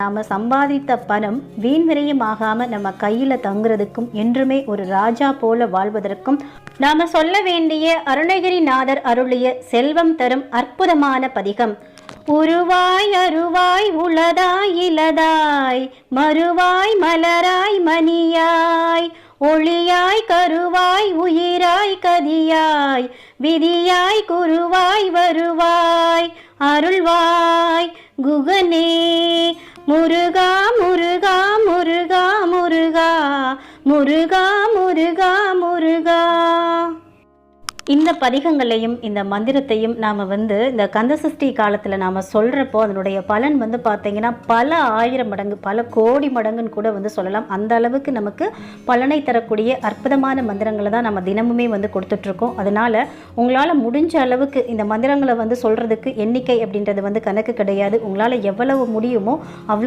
நாம் சம்பாதித்த பணம் வீண் விரயமாகாமல் நம்ம கையில் தங்குறதுக்கும் என்றுமே ஒரு ராஜா போல வாழ்வதற்கும் நாம் சொல்ல வேண்டிய அருணகிரிநாதர் அருளிய செல்வம் தரும் அற்புதமான பதிகம். உருவாய் அருவாய் உளதாய் இலதாய் மறுவாய் மலராய் மணியாய் ஒளியாய் கருவாய் உயிராய் கதியாய் விதியாய் குருவாய் வருவாய் அருள்வாய் குகனே முருகா முருகா முருகா முருகா முருகா முருகா முருகா. இந்த பதிகங்களையும் இந்த மந்திரத்தையும் நாம் இந்த கந்தசஷ்டி காலத்தில் நாம் சொல்கிறப்போ அதனுடைய பலன் பார்த்தீங்கன்னா பல ஆயிரம் மடங்கு பல கோடி மடங்குன்னு கூட சொல்லலாம். அந்த அளவுக்கு நமக்கு பலனை தரக்கூடிய அற்புதமான மந்திரங்களை தான் நம்ம தினமுமே கொடுத்துட்ருக்கோம். அதனால் உங்களால் முடிஞ்ச அளவுக்கு இந்த மந்திரங்களை சொல்கிறதுக்கு எண்ணிக்கை அப்படின்றது கணக்கு கிடையாது. உங்களால் எவ்வளவு முடியுமோ அவ்வளோ